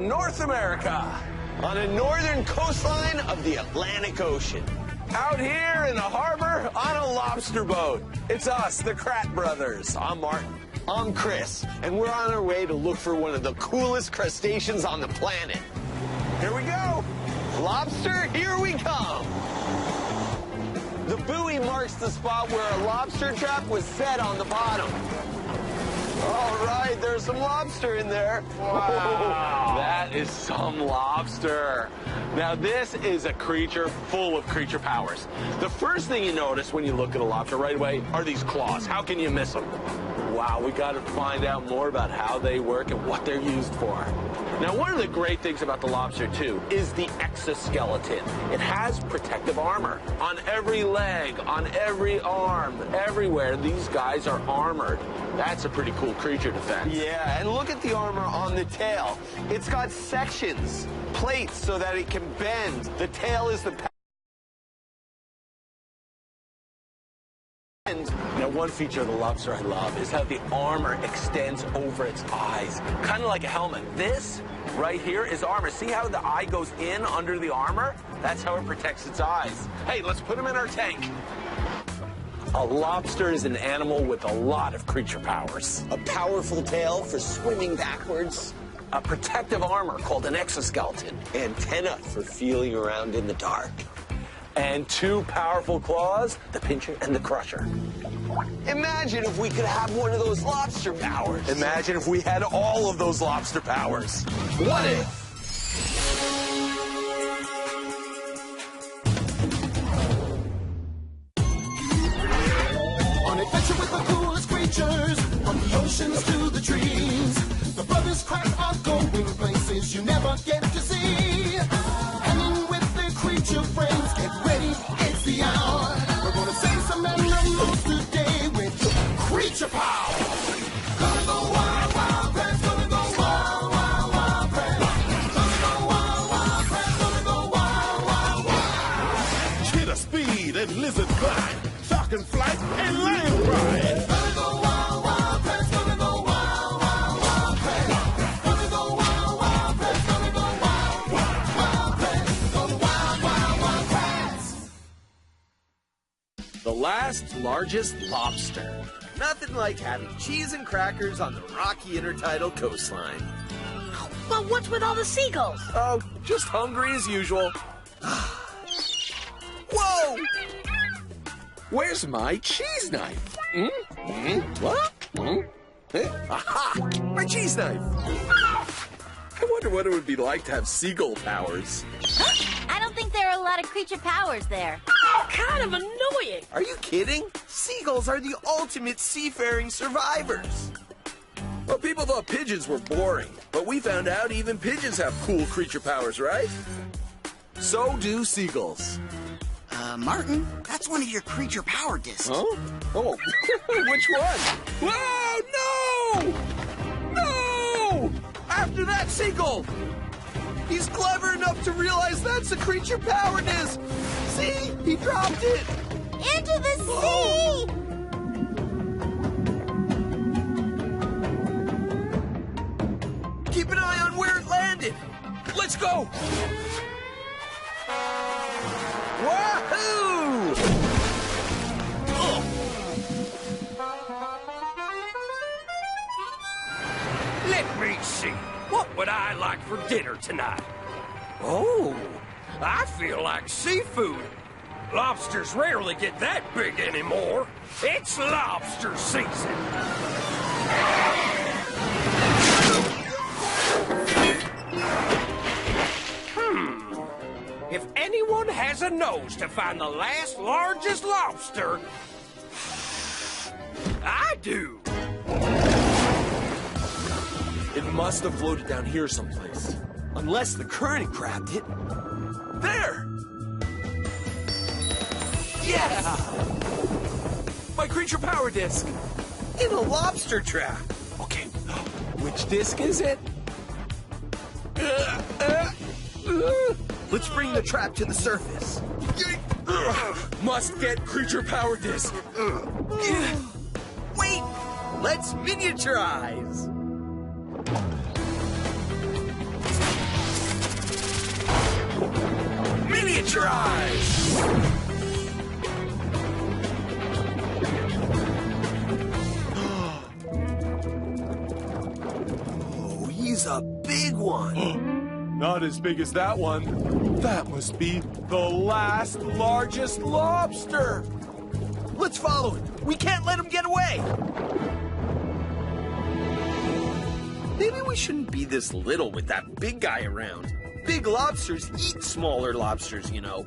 in North America. On a northern coastline of the Atlantic Ocean. Out here in a harbor on a lobster boat. It's us, the Kratts brothers. I'm Martin. I'm Chris, and we're on our way to look for one of the coolest crustaceans on the planet. Here we go. Lobster, here we come. The buoy marks the spot where a lobster trap was set on the bottom. All right, there's some lobster in there. Wow, that is some lobster. Now, this is a creature full of creature powers. The first thing you notice when you look at a lobster right away are these claws. How can you miss them? Wow, we got to find out more about how they work and what they're used for. Now, one of the great things about the lobster, too, is the exoskeleton. It has protective armor on every leg, on every arm, everywhere. These guys are armored. That's a pretty cool creature defense. Yeah, and look at the armor on the tail. It's got sections, plates, so that it can bend. The tail is the... Now, one feature of the lobster I love is how the armor extends over its eyes, kind of like a helmet. This right here is armor. See how the eye goes in under the armor? That's how it protects its eyes. Hey, let's put him in our tank. A lobster is an animal with a lot of creature powers. A powerful tail for swimming backwards. A protective armor called an exoskeleton. Antenna for feeling around in the dark. And two powerful claws, the pincher and the crusher. Imagine if we could have one of those lobster powers. Imagine if we had all of those lobster powers. What if? On adventure with the coolest creatures, from the oceans to the trees. The brothers Kratts are going places you never get to see. Hanging with their creature friends, get ready, it's the hour. We're gonna save some animals today with creature power. Gonna go wild, wild Kratts, gonna go wild, wild, wild Kratts. Gonna go wild, wild Kratts, gonna go wild, wild, wild. Cheetah speed and lizard glide, falcon flight and lion ride. Gonna go wild, wild Kratts, gonna go wild, wild, wild Kratts. Gonna go wild, wild Kratts, gonna go wild, wild, wild Kratts. Go wild, wild, wild Kratts. The last largest lobster. Nothing like having cheese and crackers on the rocky intertidal coastline. But what's with all the seagulls? Oh, just hungry as usual. Whoa! Where's my cheese knife? What? Aha! My cheese knife! I wonder what it would be like to have seagull powers. I don't think there are a lot of creature powers there. Kind of annoying. Are you kidding? Seagulls are the ultimate seafaring survivors. Well, people thought pigeons were boring, but we found out even pigeons have cool creature powers, right? So do seagulls. Martin, that's one of your creature power discs. Huh? Oh, which one? Whoa, no! No! After that seagull! He's clever enough to realize that's a creature power disc! See? He dropped it! Into the Oh. sea! Keep an eye on where it landed! Let's go! Wahoo! Let me see. What would I like for dinner tonight? Oh! I feel like seafood. Lobsters rarely get that big anymore. It's lobster season. If anyone has a nose to find the last largest lobster, I do. It must have floated down here someplace. Unless the current grabbed it. There! Yeah! My creature power disc! In a lobster trap! Okay, which disc is it? Let's bring the trap to the surface. Must get creature power disc. Wait! Let's miniaturize! See at your eyes! Oh, he's a big one. Not as big as that one. That must be the last largest lobster. Let's follow him. We can't let him get away. Maybe we shouldn't be this little with that big guy around. Big lobsters eat smaller lobsters, you know.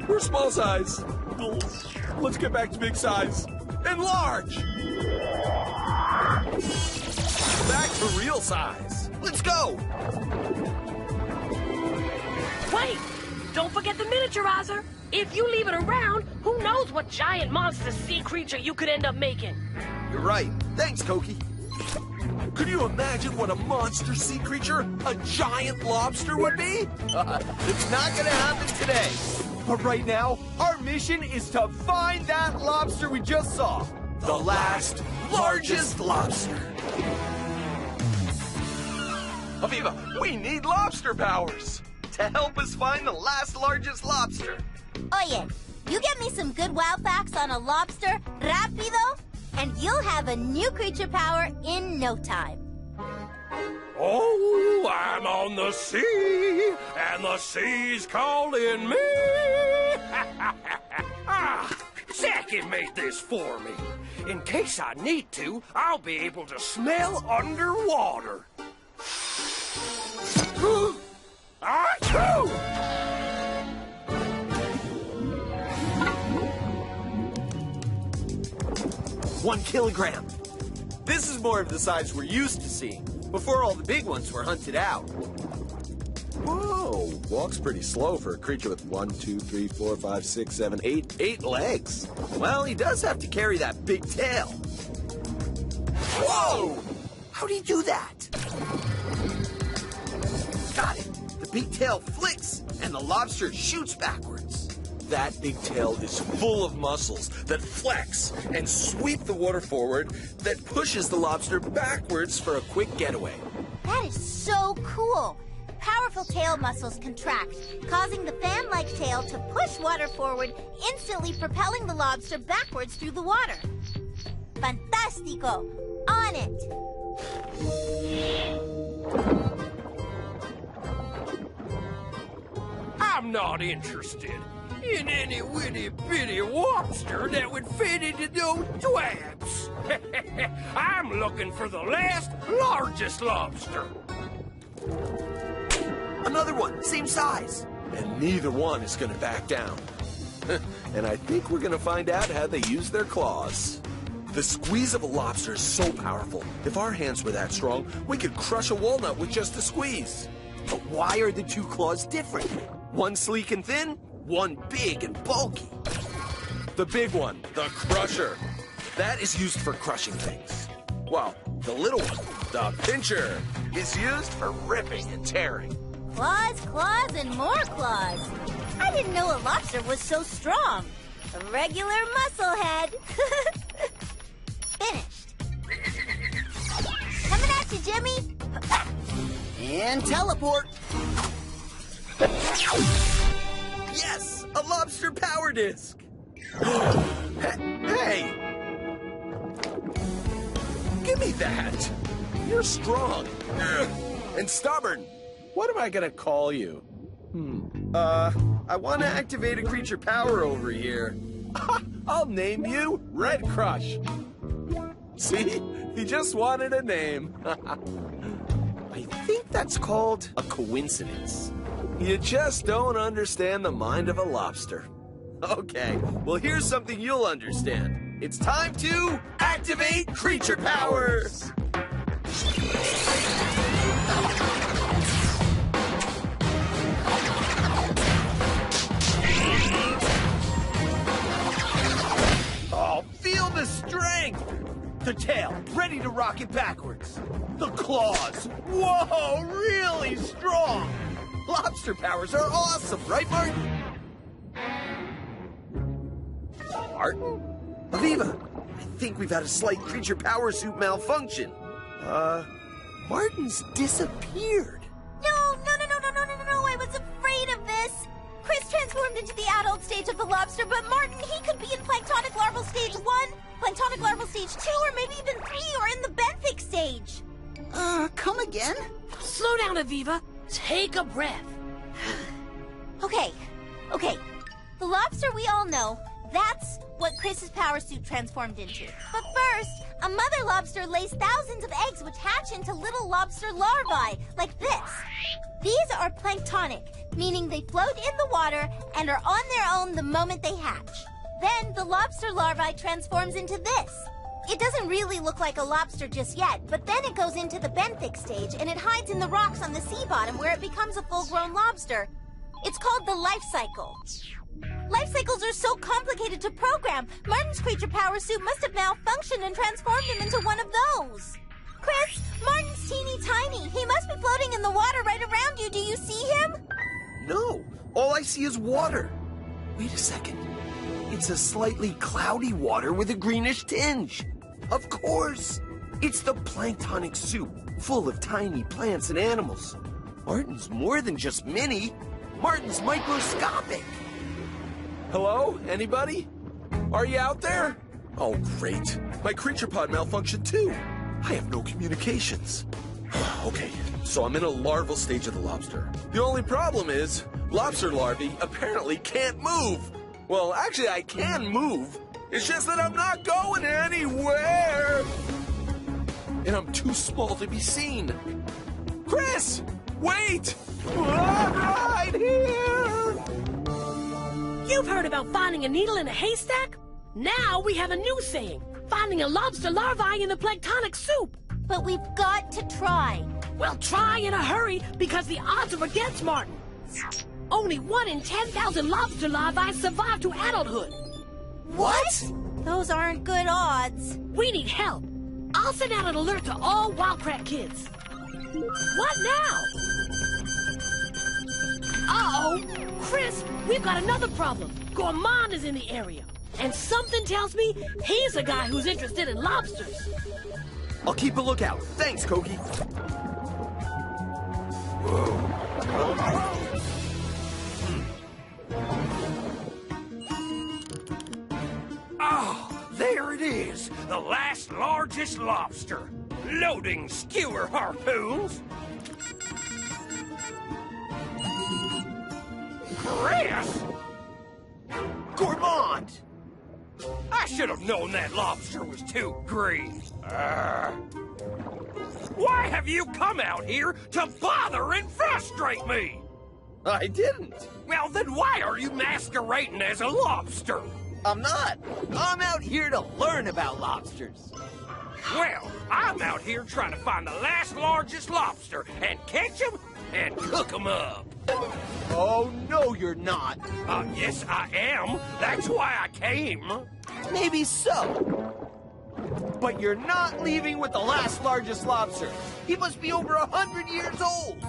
We're small size. Let's get back to big size. And large. Back to real size. Let's go. Wait! Don't forget the miniaturizer. If you leave it around, who knows what giant monster sea creature you could end up making. You're right. Thanks, Koki. Could you imagine what a monster sea creature a giant lobster would be? It's not gonna happen today. But right now, our mission is to find that lobster we just saw. The last, largest lobster. Aviva, we need lobster powers to help us find the last largest lobster. Oye, you get me some good wow facts on a lobster, rapido, and you'll have a new creature power in no time. Oh, I'm on the sea, and the sea's calling me. Jackie made this for me. In case I need to, I'll be able to smell underwater. Achoo! 1 kilogram. This is more of the size we're used to seeing, before all the big ones were hunted out. Whoa, walks pretty slow for a creature with 1, 2, 3, 4, 5, 6, 7, 8 legs. Well, he does have to carry that big tail. Whoa! How'd he do that? Got it. The big tail flicks, and the lobster shoots backwards. That big tail is full of muscles that flex and sweep the water forward that pushes the lobster backwards for a quick getaway. That is so cool. Powerful tail muscles contract, causing the fan-like tail to push water forward, instantly propelling the lobster backwards through the water. Fantastico! On it! I'm not interested in any witty-bitty lobster that would fit into those twabs. I'm looking for the last largest lobster. Another one, same size. And neither one is going to back down. And I think we're going to find out how they use their claws. The squeeze of a lobster is so powerful. If our hands were that strong, we could crush a walnut with just a squeeze. But why are the two claws different? One sleek and thin, one big and bulky. The big one, the crusher, that is used for crushing things. While the little one, the pincher, is used for ripping and tearing. Claws, claws, and more claws. I didn't know a lobster was so strong. A regular musclehead. Finished. Coming at you, Jimmy. And teleport. Yes, a lobster power disc. Hey! Give me that. You're strong. And stubborn. What am I gonna call you? I want to activate a creature power over here. I'll name you Red Crush. See? He just wanted a name. I think that's called a coincidence. You just don't understand the mind of a lobster. Okay, well here's something you'll understand. It's time to activate creature powers! Oh, feel the strength! The tail, ready to rock it backwards. The claws, whoa, really strong! Lobster powers are awesome, right, Martin? Martin? Aviva, I think we've had a slight creature power suit malfunction. Martin's disappeared. No, I was afraid of this. transformed into the adult stage of the lobster, but Martin, he could be in planktonic larval stage 1, planktonic larval stage 2, or maybe even 3, or in the benthic stage. Come again? Slow down, Aviva. Take a breath. Okay. The lobster we all know, that's what Chris's power suit transformed into. But first, a mother lobster lays thousands of eggs which hatch into little lobster larvae, like this. These are planktonic, meaning they float in the water and are on their own the moment they hatch. Then the lobster larvae transforms into this. It doesn't really look like a lobster just yet, but then it goes into the benthic stage and it hides in the rocks on the sea bottom where it becomes a full-grown lobster. It's called the life cycle. Life cycles are so complicated to program. Martin's creature power suit must have malfunctioned and transformed him into one of those. Chris, Martin's teeny tiny. He must be floating in the water right around you. Do you see him? No, all I see is water. Wait a second. It's a slightly cloudy water with a greenish tinge. Of course. It's the planktonic soup, full of tiny plants and animals. Martin's more than just mini. Martin's microscopic. Hello? Anybody? Are you out there? Oh, great. My creature pod malfunctioned too. I have no communications. Okay, so I'm in a larval stage of the lobster. The only problem is, lobster larvae apparently can't move. Well, actually, I can move. It's just that I'm not going anywhere. And I'm too small to be seen. Chris! Wait! I'm right here! You've heard about finding a needle in a haystack? Now we have a new saying, finding a lobster larvae in the planktonic soup. But we've got to try. Well, try in a hurry because the odds are against Martin. Only 1 in 10,000 lobster larvae survive to adulthood. What? Those aren't good odds. We need help. I'll send out an alert to all Wildcrat kids. What now? Uh-oh. Chris, we've got another problem. Gourmand is in the area. And something tells me he's the guy who's interested in lobsters. I'll keep a lookout. Thanks, Koki. Oh, there it is. The last largest lobster. Loading skewer harpoons. Chris! Gourmand! I should have known that lobster was too green. Why have you come out here to bother and frustrate me? I didn't. Well, then why are you masquerading as a lobster? I'm not. I'm out here to learn about lobsters. Well, I'm out here trying to find the last largest lobster and catch them and cook them up. Oh, no, you're not. Yes, I am. That's why I came. Maybe so. But you're not leaving with the last largest lobster. He must be over 100 years old.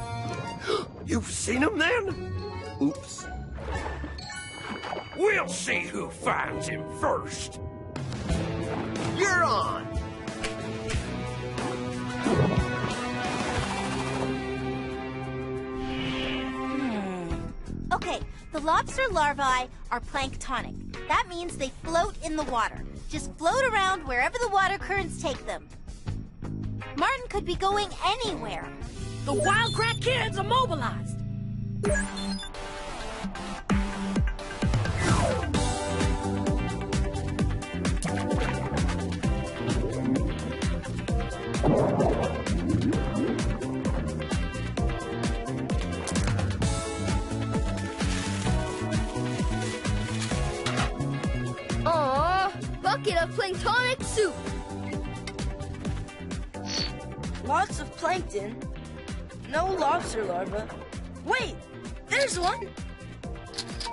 You've seen him then? Oops. We'll see who finds him first. You're on. Okay, the lobster larvae are planktonic. That means they float in the water. Just float around wherever the water currents take them. Martin could be going anywhere. The Wildcrat kids are mobilized. Aww, bucket of planktonic soup. Lots of plankton. No lobster larva. Wait, there's one.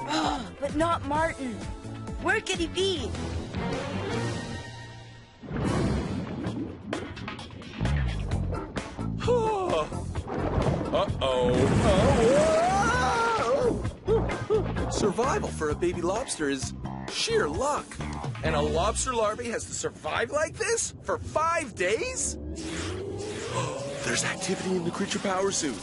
Oh, but not Martin. Where could he be? Survival for a baby lobster is sheer luck. And a lobster larvae has to survive like this for 5 days? There's activity in the creature power suit.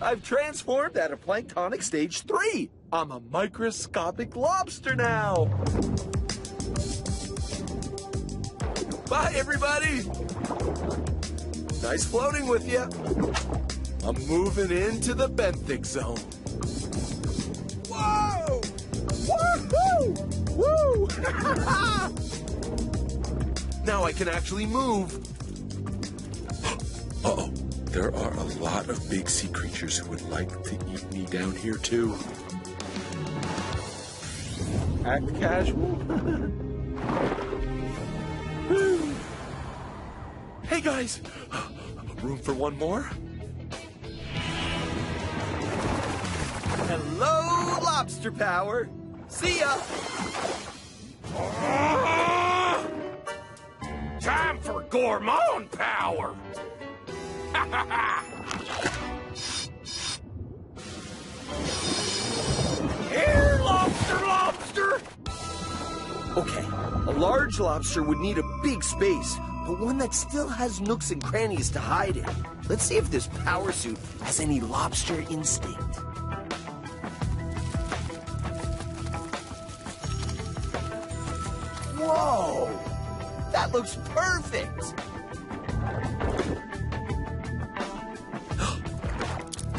I've transformed out of planktonic stage 3. I'm a microscopic lobster now. Bye, everybody. Nice floating with you. I'm moving into the benthic zone. Whoa! Woohoo! Woo! Now I can actually move. Uh-oh. There are a lot of big sea creatures who would like to eat me down here, too. Act casual. Hey, guys. Room for one more? Hello, lobster power. See ya. Time for gourmand power. Here, lobster! Okay, a large lobster would need a big space, but one that still has nooks and crannies to hide in. Let's see if this power suit has any lobster instinct. Whoa! That looks perfect!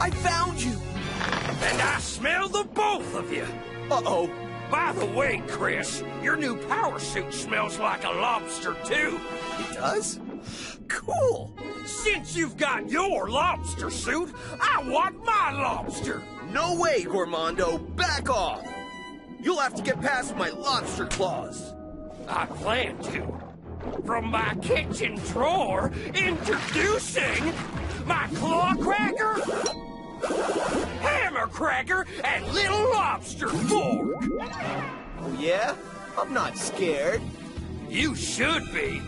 I found you! And I smell the both of you. Uh-oh. By the way, Chris, your new power suit smells like a lobster, too. It does? Cool! Since you've got your lobster suit, I want my lobster. No way, Gourmando! Back off! You'll have to get past my lobster claws. I plan to. From my kitchen drawer, introducing my claw cracker, hammer cracker, and little lobster fork. Oh, yeah? I'm not scared. You should be.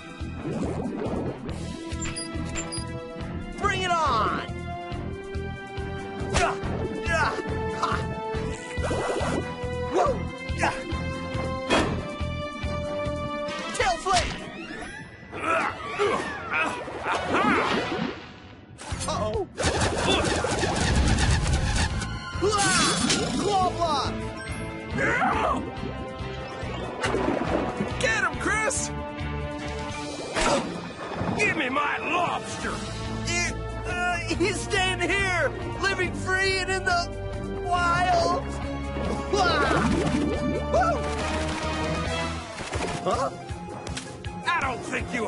Bring it on! Whoa! Tail flake! Uh-oh! Claw block! Get him, Chris! Give me my lobster! He's staying here, living free and in the wild. Woo! Huh? I don't think you